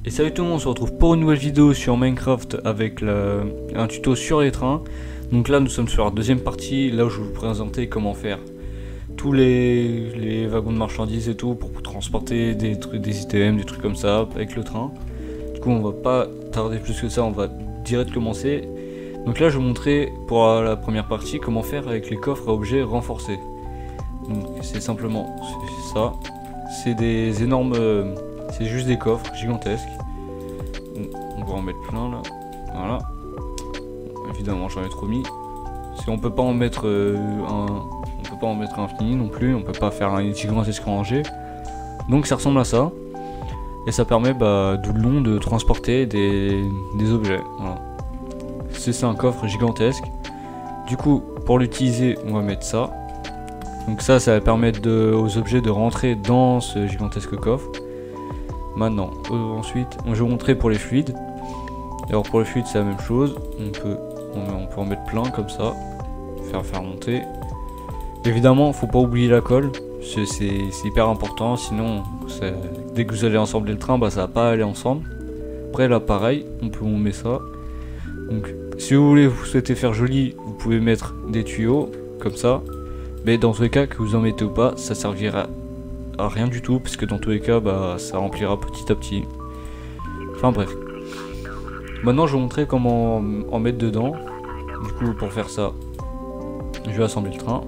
Et salut tout le monde, on se retrouve pour une nouvelle vidéo sur Minecraft avec un tuto sur les trains. Donc là nous sommes sur la deuxième partie, là où je vais vous présenter comment faire tous les wagons de marchandises et tout pour transporter des items, des trucs comme ça avec le train. Du coup on va pas tarder plus que ça, on va direct commencer. Donc là je vais vous montrer pour la première partie comment faire avec les coffres à objets renforcés. Donc c'est simplement ça, c'est des énormes... c'est juste des coffres gigantesques. On va en mettre plein là. Voilà. Bon, évidemment j'en ai trop mis. Si on peut pas en mettre on peut pas en mettre infini non plus. On peut pas faire un gigantesque rangé. Donc ça ressemble à ça. Et ça permet tout le long de transporter des objets. Voilà. C'est un coffre gigantesque. Du coup pour l'utiliser on va mettre ça. Donc ça va permettre aux objets de rentrer dans ce gigantesque coffre. Maintenant, ensuite, je vais vous montrer pour les fluides. Alors pour les fluides c'est la même chose. On peut en mettre plein comme ça, faire monter. Évidemment, faut pas oublier la colle, c'est hyper important. Sinon, dès que vous allez assembler le train, ça va pas aller ensemble. Après là, pareil, on met ça. Donc, si vous souhaitez faire joli, vous pouvez mettre des tuyaux comme ça. Mais dans tous les cas, que vous en mettez ou pas, ça servira à rien du tout, parce que dans tous les cas ça remplira petit à petit. Enfin bref. Maintenant je vais vous montrer comment en mettre dedans. Du coup pour faire ça, je vais assembler le train.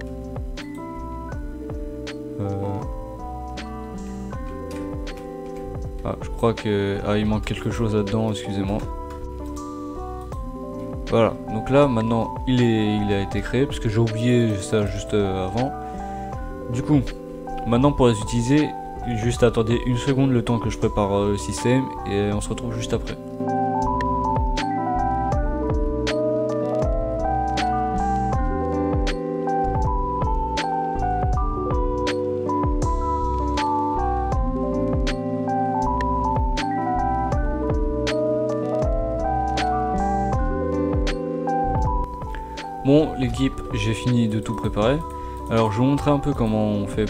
Je crois que il manque quelque chose là-dedans, excusez-moi. Voilà, donc là maintenant il a été créé, parce que j'ai oublié ça juste avant. Du coup maintenant pour les utiliser, juste attendez une seconde le temps que je prépare le système et on se retrouve juste après. Bon l'équipe, j'ai fini de tout préparer. Alors je vais vous montrer un peu comment on fait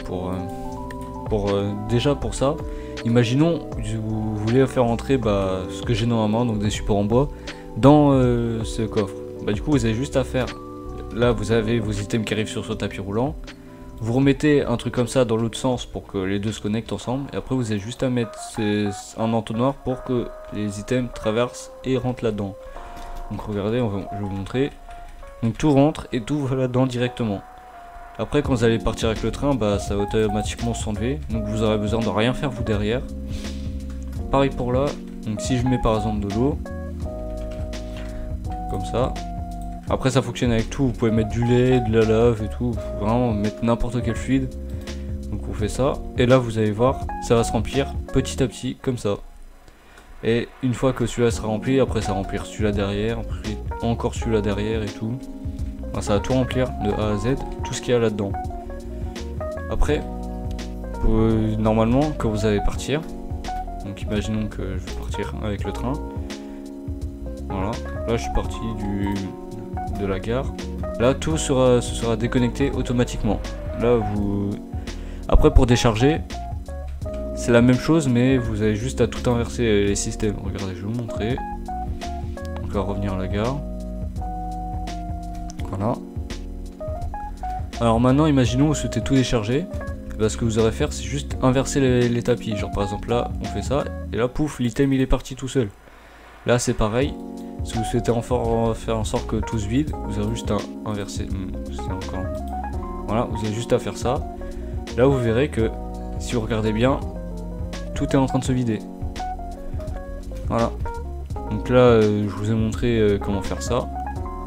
déjà pour ça. Imaginons vous voulez faire entrer ce que j'ai dans ma main, donc des supports en bois, dans ce coffre. Du coup vous avez juste à faire, là vous avez vos items qui arrivent sur ce tapis roulant. Vous remettez un truc comme ça dans l'autre sens pour que les deux se connectent ensemble. Et après vous avez juste à mettre un entonnoir pour que les items traversent et rentrent là-dedans. Donc regardez, je vais vous montrer. Donc tout rentre et tout va là-dedans directement. Après quand vous allez partir avec le train, ça va automatiquement s'enlever. Donc vous aurez besoin de rien faire vous derrière. Pareil pour là. Donc si je mets par exemple de l'eau, comme ça. Après ça fonctionne avec tout. Vous pouvez mettre du lait, de la lave et tout. Faut vraiment mettre n'importe quel fluide. Donc on fait ça. Et là vous allez voir, ça va se remplir petit à petit comme ça. Et une fois que celui-là sera rempli, après ça va remplir celui-là derrière, après encore celui-là derrière et tout. Ça va tout remplir de A à Z, tout ce qu'il y a là-dedans. Après, normalement, quand vous allez partir, donc imaginons que je vais partir avec le train. Voilà, là je suis parti de la gare. Là tout se sera déconnecté automatiquement. Là après pour décharger, c'est la même chose, mais vous avez juste à tout inverser les systèmes. Regardez, je vais vous montrer. Donc on va revenir à la gare. Voilà. Alors maintenant imaginons vous souhaitez tout décharger. Ce que vous aurez à faire c'est juste inverser les tapis. Genre par exemple là on fait ça et là pouf l'item il est parti tout seul. Là c'est pareil. Si vous souhaitez faire en sorte que tout se vide, vous avez juste à inverser. Voilà, vous avez juste à faire ça. Là vous verrez que si vous regardez bien, tout est en train de se vider. Voilà. Donc là je vous ai montré comment faire ça.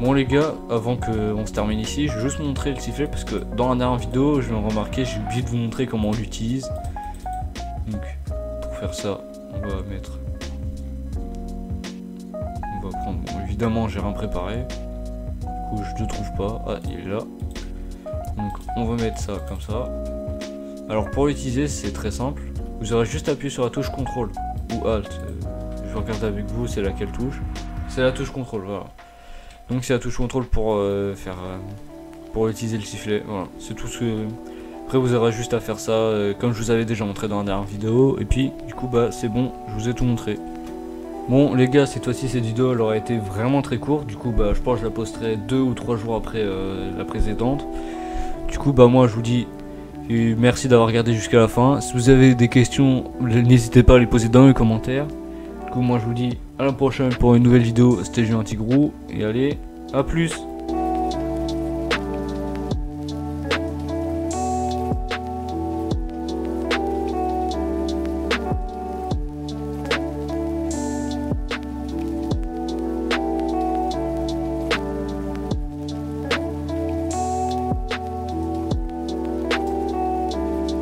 Bon les gars, avant qu'on se termine ici, je vais juste vous montrer le sifflet parce que dans la dernière vidéo, je viens de remarquer, j'ai oublié de vous montrer comment on l'utilise. Donc, pour faire ça, on va prendre, bon, évidemment j'ai rien préparé. Du coup, je ne trouve pas. Ah, il est là. Donc, on va mettre ça comme ça. Alors, pour l'utiliser, c'est très simple. Vous aurez juste appuyé sur la touche CTRL ou ALT. Je vais regarder avec vous, c'est laquelle touche. C'est la touche CTRL, voilà. Donc c'est la touche contrôle pour utiliser le sifflet. Voilà, c'est tout ce que... Après vous aurez juste à faire ça comme je vous avais déjà montré dans la dernière vidéo. Et puis du coup c'est bon, je vous ai tout montré. Bon les gars, cette fois-ci cette vidéo elle aurait été vraiment très courte, du coup bah je pense que je la posterai 2 ou 3 jours après la précédente. Du coup bah moi je vous dis merci d'avoir regardé jusqu'à la fin. Si vous avez des questions, n'hésitez pas à les poser dans les commentaires. Du coup moi je vous dis à la prochaine pour une nouvelle vidéo. C'était Julien Tigrou et allez, à plus.